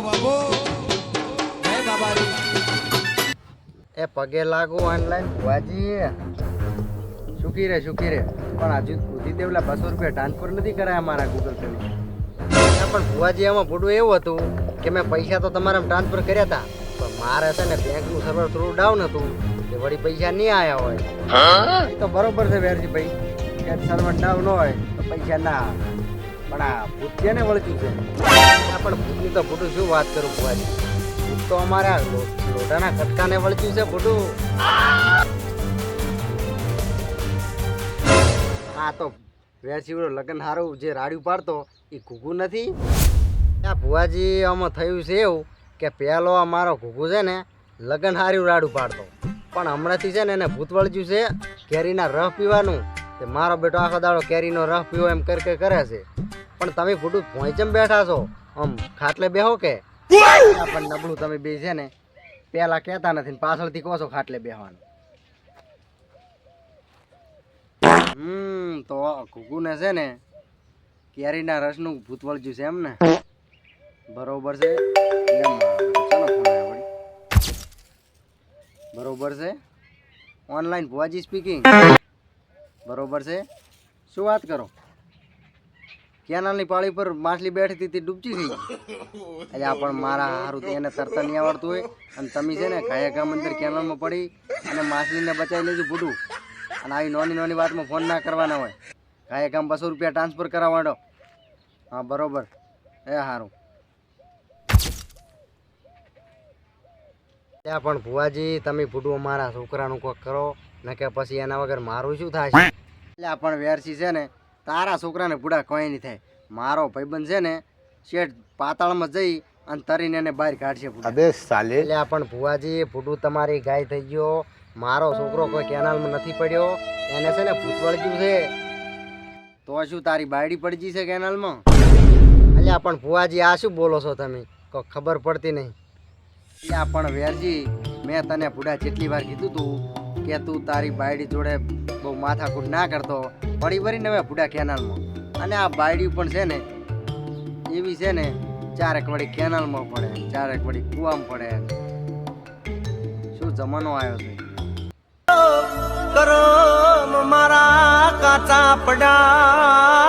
બાબો જય બાબારી એ પગે લાગુ ઓનલાઈન ભુવાજી સુખી રે પણ હજુ સુધી તે પેલા 200 રૂપિયા ટ્રાન્સફર નથી કરાયા મારા ગૂગલ પે પણ ભુવાજી એમાં પૂડું એવું હતું કે મેં પૈસા તો તમારા ટ્રાન્સફર કર્યા હતા પણ મારે છે ને બેંકનું સર્વર થોડું ડાઉન હતું કે વળી પૈસા નહીં આવ્યા હોય એ તો બરોબર છે વેરજી ભાઈ કે સર્વર ડાઉન હોય તો પૈસા ના આવે પણ આ ભૂત છે ને વળગ્યું છે પણ ભૂતની તો ભૂટું શું વાત કરું ભુવાજી ભૂત તો અમારા લોઢાના કટકાને વળગ્યું છે ભૂટું આ તો વેરસીવડો લગન હારું જે રાડ્યું પાડતો એ ઘૂઘુ નથી આ ભુવાજી આમાં થયું છે એવું કે પહેલો અમારો ઘૂઘુ છે ને લગન હાર્યું રાડું પાડતો પણ હમણાંથી છે ને એને ભૂત વળગ્યું છે કેરીના રસ પીવાનું તે મારો બેટો આખો દાડો કેરીનો રસ પીવો એમ કરે છે પણ તમે ફૂટું પહોંચમ બેઠા છો આમ ખાટલે બેહો કે પણ નબળું તમે બે છે ને પહેલા કહેતા નથી પાછળથી કહો છો ખાટલે બેહવાનું તો ઘૂઘુને છે ને કેરીના રસનું ભૂત વળગ્યું છે એમ ને બરોબર છે બરોબર છે ઓનલાઈન ભુવાજી સ્પીકિંગ બરોબર છે શું વાત કરો કેનાલની પાળી પર માછલી બેઠી હતી ડૂબતી થઈ એટલે આ પણ મારા સારું એને તરતા નહીં આવડતું હોય અને તમે છે ને કયા ગામ અંદર કેનાલમાં પડી અને માછલીને બચાવી લેજો ભૂડું અને આવી નાની વાતમાં ફોન ના કરવાના હોય કયા ગામ 200 રૂપિયા ટ્રાન્સફર કરાવવાનો હા બરોબર એ સારું ત્યાં પણ ભુવાજી તમે ભૂડું મારા છોકરાનું કોક કરો ને કે પછી એના વગર મારું શું થાય છે એટલે આ પણ વેરસી છે ને તારા છોકરાને ભૂડા કોઈ નહીં થાય મારો ભાઈબંધ છે ને શેઠ પાતાળમાં જઈ અને તરીને એને બહાર કાઢશે એટલે આ પણ ભુવાજી ભૂડું તમારી ગાય થઈ ગયો મારો છોકરો કોઈ કેનાલમાં નથી પડ્યો એને છે ને ભૂત વળગ્યું છે તો શું તારી બાયડી પડી જશે કેનાલમાં એટલે આ પણ ભુવાજી આ શું બોલો છો તમે કોઈ ખબર પડતી નહીં એટલે આ પણ વેરજી મેં તને ભૂડા જેટલી વાર કીધું તું કે તું તારી બાયડી જોડે બહુ માથાકૂટ ના કરતો પડી વળીને હવે ભૂડા કેનાલમાં અને આ બાયડી પણ છે ને એવી છે ને ચારેક વળી કેનાલમાં પડે ચારેક વળી કૂવામાં પડે શું જમાનો આવ્યો છે કરો મારા કાચા પડા